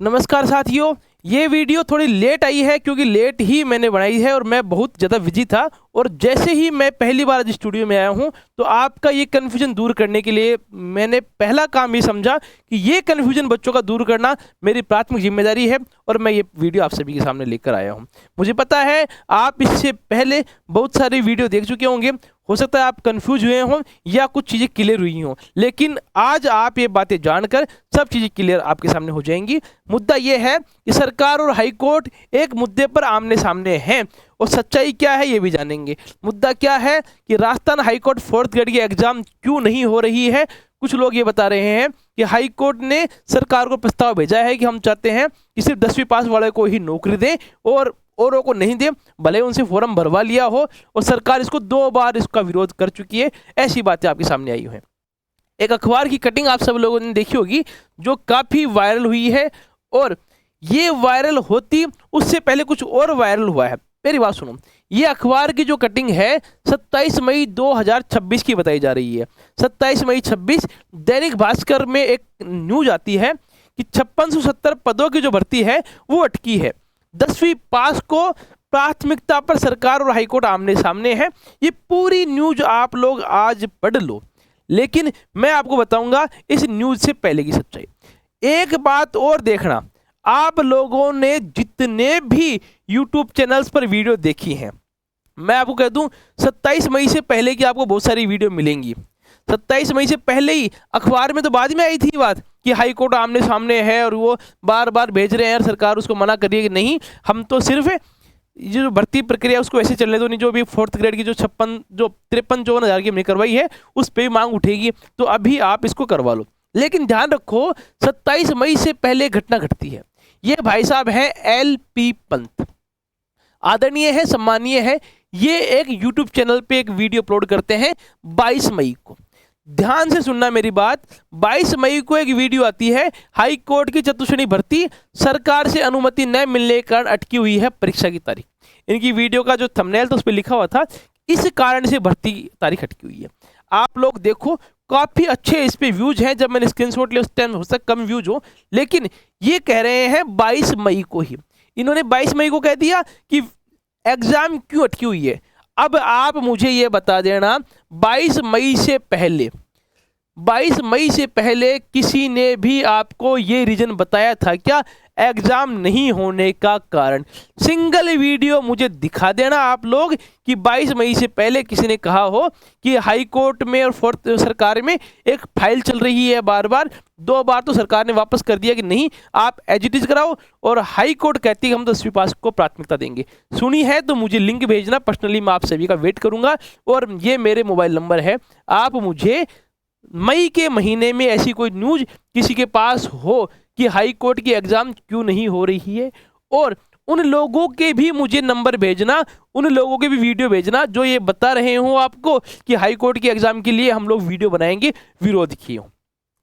नमस्कार साथियों, ये वीडियो थोड़ी लेट आई है क्योंकि लेट ही मैंने बनाई है और मैं बहुत ज़्यादा बिजी था। और जैसे ही मैं पहली बार आज स्टूडियो में आया हूँ तो आपका ये कन्फ्यूजन दूर करने के लिए मैंने पहला काम ये समझा कि ये कन्फ्यूजन बच्चों का दूर करना मेरी प्राथमिक जिम्मेदारी है और मैं ये वीडियो आप सभी के सामने लेकर आया हूँ। मुझे पता है आप इससे पहले बहुत सारी वीडियो देख चुके होंगे, हो सकता है आप कंफ्यूज हुए हों या कुछ चीज़ें क्लियर हुई हों, लेकिन आज आप ये बातें जानकर सब चीज़ें क्लियर आपके सामने हो जाएंगी। मुद्दा ये है कि सरकार और हाई कोर्ट एक मुद्दे पर आमने सामने हैं और सच्चाई क्या है ये भी जानेंगे। मुद्दा क्या है कि Rajasthan high court 4th grade की एग्जाम क्यों नहीं हो रही है। कुछ लोग ये बता रहे हैं कि हाई कोर्ट ने सरकार को प्रस्ताव भेजा है कि हम चाहते हैं कि सिर्फ 10वीं पास वाले को ही नौकरी दें और औरों को नहीं दे, भले उनसे फॉर्म भरवा लिया हो। और सरकार इसको 2 बार इसका विरोध कर चुकी है। ऐसी बातें आपके सामने आई हैं। एक अखबार की कटिंग आप सब लोगों ने देखी होगी जो काफ़ी वायरल हुई है और ये वायरल होती उससे पहले कुछ और वायरल हुआ है। मेरी बात सुनो, ये अखबार की जो कटिंग है 27 मई 2026 की बताई जा रही है। 27 मई 26 दैनिक भास्कर में एक न्यूज आती है कि 5670 पदों की जो भर्ती है वो अटकी है। 10वीं पास को प्राथमिकता पर सरकार और हाईकोर्ट आमने सामने है। ये पूरी न्यूज आप लोग आज पढ़ लो, लेकिन मैं आपको बताऊंगा इस न्यूज से पहले की सच्चाई। एक बात और देखना, आप लोगों ने जितने भी YouTube चैनल्स पर वीडियो देखी हैं, मैं आपको कह दूं 27 मई से पहले की आपको बहुत सारी वीडियो मिलेंगी। 27 मई से पहले ही अखबार में तो बाद में आई थी बात कि हाई कोर्ट आमने सामने है और वो बार बार भेज रहे हैं और सरकार उसको मना कर रही है कि नहीं, हम तो सिर्फ ये जो भर्ती प्रक्रिया उसको ऐसे चलने दो, नहीं जो भी 4th ग्रेड की जो 53-54 हज़ार की हमने करवाई है उस पर भी मांग उठेगी, तो अभी आप इसको करवा लो। लेकिन ध्यान रखो 27 मई से पहले घटना घटती है। ये भाई साहब हैं LP पंत, आदरणीय है, सम्मानीय है। ये एक YouTube चैनल पे एक वीडियो अपलोड करते हैं 22 मई को। ध्यान से सुनना मेरी बात, 22 मई को एक वीडियो आती है, हाई कोर्ट की चतुश्रेणी भर्ती सरकार से अनुमति न मिलने के कारण अटकी हुई है परीक्षा की तारीख। इनकी वीडियो का जो थंबनेल था उस पर लिखा हुआ था इस कारण से भर्ती तारीख अटकी हुई है। आप लोग देखो, काफ़ी अच्छे इस पे व्यूज हैं। जब मैंने स्क्रीनशॉट लिया उस टाइम हो सकता कम व्यूज हो, लेकिन ये कह रहे हैं 22 मई को ही। इन्होंने 22 मई को कह दिया कि एग्जाम क्यों अटकी हुई है। अब आप मुझे ये बता देना, 22 मई से पहले किसी ने भी आपको ये रीजन बताया था क्या एग्जाम नहीं होने का कारण? सिंगल वीडियो मुझे दिखा देना आप लोग कि 22 मई से पहले किसी ने कहा हो कि हाई कोर्ट में और 4th सरकार में एक फाइल चल रही है, बार बार 2 बार तो सरकार ने वापस कर दिया कि नहीं आप एज इट इज कराओ, और हाई कोर्ट कहती है हम 10वीं पास को प्राथमिकता देंगे। सुनी है तो मुझे लिंक भेजना, पर्सनली मैं आप सभी का वेट करूंगा। और ये मेरे मोबाइल नंबर है, आप मुझे मई के महीने में ऐसी कोई न्यूज किसी के पास हो कि हाई कोर्ट की एग्जाम क्यों नहीं हो रही है, और उन लोगों के भी मुझे नंबर भेजना, उन लोगों के भी वीडियो भेजना जो ये बता रहे हो आपको कि हाई कोर्ट की एग्जाम के लिए हम लोग वीडियो बनाएंगे, विरोध किए हो।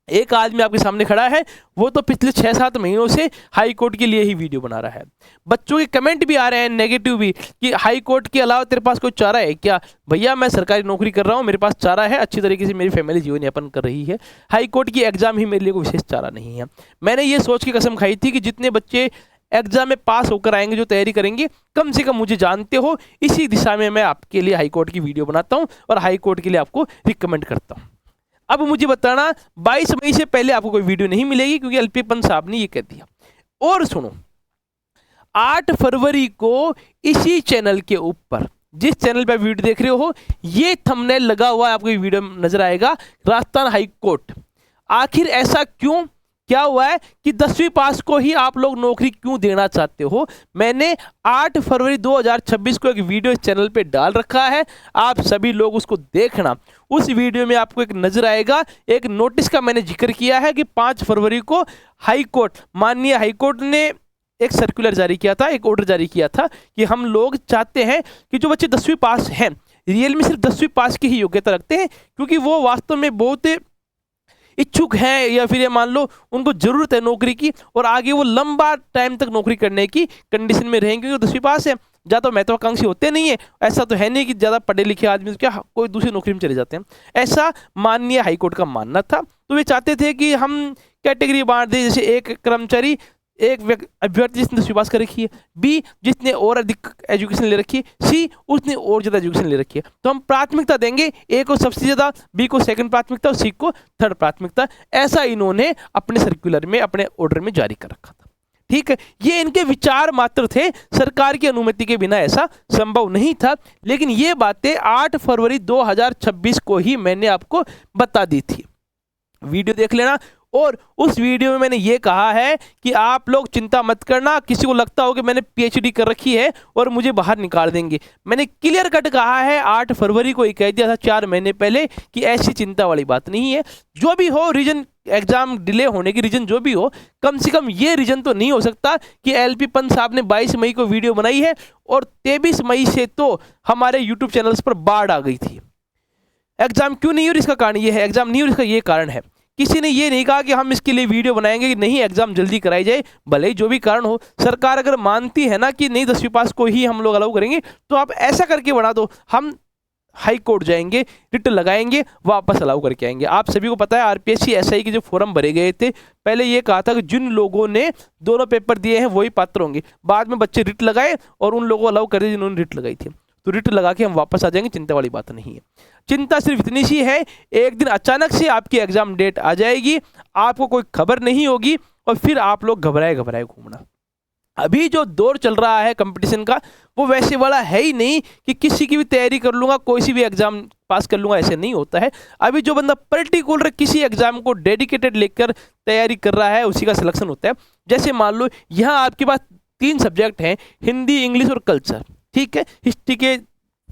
एक आदमी आपके सामने खड़ा है, वो तो पिछले 6-7 महीनों से हाई कोर्ट के लिए ही वीडियो बना रहा है। बच्चों के कमेंट भी आ रहे हैं नेगेटिव भी कि हाई कोर्ट के अलावा तेरे पास कोई चारा है क्या? भैया मैं सरकारी नौकरी कर रहा हूँ, मेरे पास चारा है, अच्छी तरीके से मेरी फैमिली जीवन यापन कर रही है। हाई कोर्ट की एग्जाम ही मेरे लिए कोई विशेष चारा नहीं है। मैंने ये सोच की कसम खाई थी कि जितने बच्चे एग्जाम में पास होकर आएंगे, जो तैयारी करेंगे, कम से कम मुझे जानते हो, इसी दिशा में मैं आपके लिए हाई कोर्ट की वीडियो बनाता हूँ और हाई कोर्ट के लिए आपको रिकमेंड करता हूँ। अब मुझे बताना 22 मई से पहले आपको कोई वीडियो नहीं मिलेगी क्योंकि LP पंत साहब ने ये कह दिया। और सुनो, 8 फरवरी को इसी चैनल के ऊपर, जिस चैनल पे वीडियो देख रहे हो, ये थंबनेल लगा हुआ है, आपको ये वीडियो नजर आएगा, राजस्थान हाई कोर्ट। आखिर ऐसा क्यों, क्या हुआ है कि 10वीं पास को ही आप लोग नौकरी क्यों देना चाहते हो? मैंने 8 फरवरी 2026 को एक वीडियो इस चैनल पे डाल रखा है, आप सभी लोग उसको देखना। उस वीडियो में आपको एक नजर आएगा, एक नोटिस का मैंने जिक्र किया है कि 5 फरवरी को हाई कोर्ट, माननीय हाई कोर्ट ने एक सर्कुलर जारी किया था, एक ऑर्डर जारी किया था कि हम लोग चाहते हैं कि जो बच्चे 10वीं पास हैं, रियल में सिर्फ 10वीं पास की ही योग्यता रखते हैं, क्योंकि वो वास्तव में बहुत इच्छुक हैं या फिर ये मान लो उनको जरूरत है नौकरी की और आगे वो लंबा टाइम तक नौकरी करने की कंडीशन में रहेंगे, क्योंकि 10वीं पास है। ज़्यादा महत्वाकांक्षी होते नहीं है, ऐसा तो है नहीं कि ज़्यादा पढ़े लिखे आदमी क्या कोई दूसरी नौकरी में चले जाते हैं, ऐसा माननीय हाईकोर्ट का मानना था। तो वे चाहते थे कि हम कैटेगरी बांट दें, जैसे एक कर्मचारी एक अभ्यर्थी जिसने 10वीं पास कर रखी है, बी जिसने और अधिक एजुकेशन ले रखी है, सी उसने और ज़्यादा एजुकेशन ले रखी है। तो हम प्राथमिकता देंगे, ए को सबसे ज़्यादा, बी को सेकंड प्राथमिकता और सी को थर्ड प्राथमिकता। ऐसा इन्होंने अपने सर्कुलर में, अपने ऑर्डर में जारी कर रखा था। ठीक है, ये इनके विचार मात्र थे, सरकार की अनुमति के बिना ऐसा संभव नहीं था। लेकिन ये बातें 8 फरवरी 2026 को ही मैंने आपको बता दी थी। वीडियो देख लेना। और उस वीडियो में मैंने ये कहा है कि आप लोग चिंता मत करना, किसी को लगता हो कि मैंने पीएचडी कर रखी है और मुझे बाहर निकाल देंगे, मैंने क्लियर कट कहा है 8 फरवरी को ही कह दिया था 4 महीने पहले कि ऐसी चिंता वाली बात नहीं है। जो भी हो रीजन, एग्जाम डिले होने की रीजन जो भी हो, कम से कम ये रीजन तो नहीं हो सकता कि एलपी पंत साहब ने 22 मई को वीडियो बनाई है और 23 मई से तो हमारे यूट्यूब चैनल्स पर बाढ़ आ गई थी। एग्जाम क्यों नहीं हो रही, इसका कारण ये है, एग्जाम नहीं हो रही इसका ये कारण है। किसी ने ये नहीं कहा कि हम इसके लिए वीडियो बनाएंगे कि नहीं एग्जाम जल्दी कराई जाए, भले ही जो भी कारण हो। सरकार अगर मानती है ना कि नहीं 10वीं पास को ही हम लोग अलाउ करेंगे, तो आप ऐसा करके बना दो, हम हाई कोर्ट जाएंगे, रिट लगाएंगे, वापस अलाउ करके आएंगे। आप सभी को पता है आरपीएससी एसआई के जो फॉर्म भरे गए थे, पहले ये कहा था कि जिन लोगों ने दोनों पेपर दिए हैं वही पात्र होंगे। बाद में बच्चे रिट लगाए और उन लोगों को अलाउ कर दिया जिन्होंने रिट लगाई थी। तो रिट लगा के हम वापस आ जाएंगे, चिंता वाली बात नहीं है। चिंता सिर्फ इतनी सी है, एक दिन अचानक से आपकी एग्जाम डेट आ जाएगी, आपको कोई खबर नहीं होगी और फिर आप लोग घबराए घबराए घूमना। अभी जो दौर चल रहा है कंपटीशन का, वो वैसे वाला है ही नहीं कि किसी की भी तैयारी कर लूँगा, कोई सी भी एग्जाम पास कर लूँगा, ऐसे नहीं होता है। अभी जो बंदा पर्टिकुलर किसी एग्जाम को डेडिकेटेड लेकर तैयारी कर रहा है, उसी का सिलेक्शन होता है। जैसे मान लो यहाँ आपके पास 3 सब्जेक्ट हैं, हिंदी, इंग्लिश और कल्चर। ठीक है, हिस्ट्री के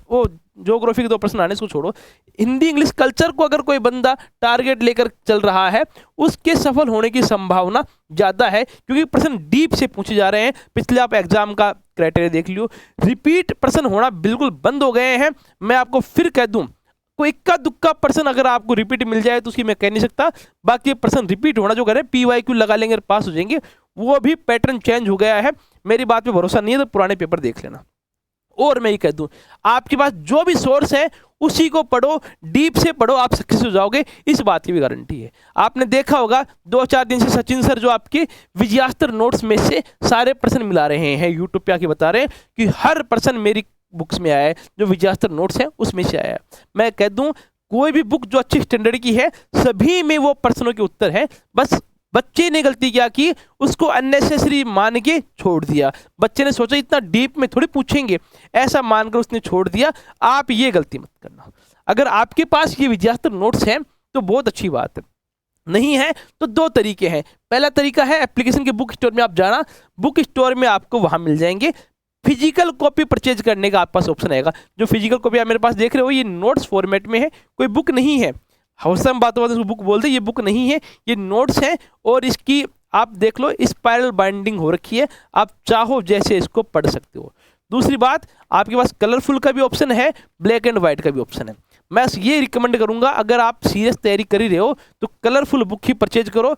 वो ज्योग्राफी के 2 प्रश्न आने, इसको छोड़ो। हिंदी, इंग्लिश, कल्चर को अगर कोई बंदा टारगेट लेकर चल रहा है, उसके सफल होने की संभावना ज़्यादा है, क्योंकि प्रश्न डीप से पूछे जा रहे हैं। पिछले आप एग्जाम का क्राइटेरिया देख लियो, रिपीट प्रश्न होना बिल्कुल बंद हो गए हैं। मैं आपको फिर कह दूं, कोई इक्का दुक्का प्रश्न अगर आपको रिपीट मिल जाए तो उसकी मैं कह नहीं सकता, बाकी प्रश्न रिपीट होना जो करें PYQ लगा लेंगे और पास हो जाएंगे, वो भी पैटर्न चेंज हो गया है। मेरी बात पे भरोसा नहीं है तो पुराने पेपर देख लेना। और मैं ये कह दूं, आपके पास जो भी सोर्स है उसी को पढ़ो, डीप से पढ़ो, आप सक्सेस हो जाओगे, इस बात की भी गारंटी है। आपने देखा होगा 2-4 दिन से सचिन सर जो आपके विजयास्त्र नोट्स में से सारे प्रश्न मिला रहे हैं, यूट्यूब पे आके बता रहे हैं कि हर प्रश्न मेरी बुक्स में आया है, जो विजयास्त्र नोट्स है उसमें से आया है। मैं कह दूं, कोई भी बुक जो अच्छी स्टैंडर्ड की है, सभी में वो प्रश्नों के उत्तर है। बस बच्चे ने गलती क्या की, उसको अननेसेसरी मान के छोड़ दिया। बच्चे ने सोचा इतना डीप में थोड़ी पूछेंगे, ऐसा मानकर उसने छोड़ दिया। आप ये गलती मत करना। अगर आपके पास ये विजयास्त्र नोट्स हैं तो बहुत अच्छी बात है, नहीं है तो 2 तरीके हैं। पहला तरीका है एप्लीकेशन के बुक स्टोर में आप जाना, बुक स्टोर में आपको वहां मिल जाएंगे। फिजिकल कॉपी परचेज करने का आपके पास ऑप्शन आएगा। जो फिजिकल कॉपी आप मेरे पास देख रहे हो, ये नोट्स फॉर्मेट में है, कोई बुक नहीं है। हम बातों बातों बुक बोलते, ये बुक नहीं है, ये नोट्स है। और इसकी आप देख लो स्पाइरल बाइंडिंग हो रखी है, आप चाहो जैसे इसको पढ़ सकते हो। दूसरी बात, आपके पास कलरफुल का भी ऑप्शन है, ब्लैक एंड व्हाइट का भी ऑप्शन है। मैं ये रिकमेंड करूंगा, अगर आप सीरियस तैयारी कर ही रहे हो तो कलरफुल बुक ही परचेज करो।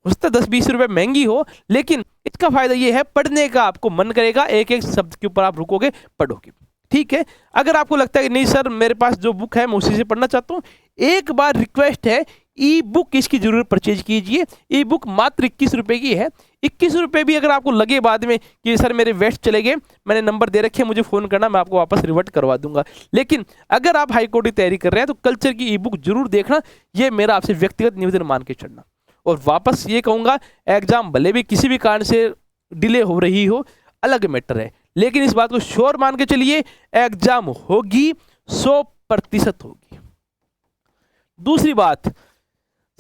उससे 10-20 रुपये महंगी हो, लेकिन इसका फायदा ये है, पढ़ने का आपको मन करेगा, एक एक शब्द के ऊपर आप रुकोगे, पढ़ोगे। ठीक है, अगर आपको लगता है कि नहीं सर मेरे पास जो बुक है मैं उसी से पढ़ना चाहता हूँ, एक बार रिक्वेस्ट है, ई बुक इसकी जरूर परचेज कीजिए। ई बुक मात्र 21 रुपये की है। 21 रुपये भी अगर आपको लगे बाद में कि सर मेरे वेस्ट चले गए, मैंने नंबर दे रखे, मुझे फ़ोन करना, मैं आपको वापस रिवर्ट करवा दूंगा। लेकिन अगर आप हाई कोर्ट की तैयारी कर रहे हैं तो कल्चर की ई बुक जरूर देखना, ये मेरा आपसे व्यक्तिगत निवेदन मान के चढ़ना। और वापस ये कहूँगा, एग्जाम भले भी किसी भी कारण से डिले हो रही हो, अलग मैटर है, लेकिन इस बात को श्योर मान के चलिए, एग्जाम होगी, 100% होगी। दूसरी बात,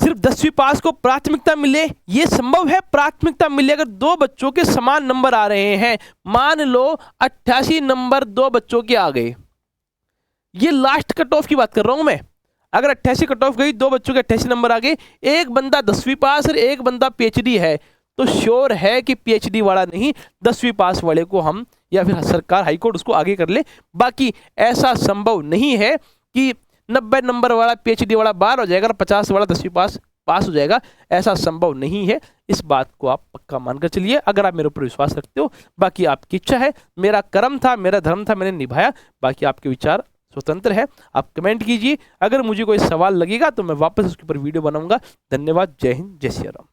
सिर्फ 10वीं पास को प्राथमिकता मिले, ये संभव है। प्राथमिकता मिले अगर 2 बच्चों के समान नंबर आ रहे हैं, मान लो 88 नंबर 2 बच्चों के आ गए, ये लास्ट कट ऑफ की बात कर रहा हूं मैं। अगर 88 कट ऑफ गई, 2 बच्चों के 88 नंबर आ गए, एक बंदा 10वीं पास और एक बंदा PhD है, तो श्योर है कि PhD वाला नहीं, 10वीं पास वाले को हम या फिर सरकार हाईकोर्ट उसको आगे कर ले। बाकी ऐसा संभव नहीं है कि 90 नंबर वाला PhD वाला बाहर हो जाएगा और 50 वाला 10वीं पास हो जाएगा, ऐसा संभव नहीं है। इस बात को आप पक्का मानकर चलिए, अगर आप मेरे ऊपर विश्वास रखते हो। बाकी आपकी इच्छा है, मेरा कर्म था, मेरा धर्म था, मैंने निभाया। बाकी आपके विचार स्वतंत्र है, आप कमेंट कीजिए। अगर मुझे कोई सवाल लगेगा तो मैं वापस उसके ऊपर वीडियो बनाऊंगा। धन्यवाद। जय हिंद, जय श्री राम।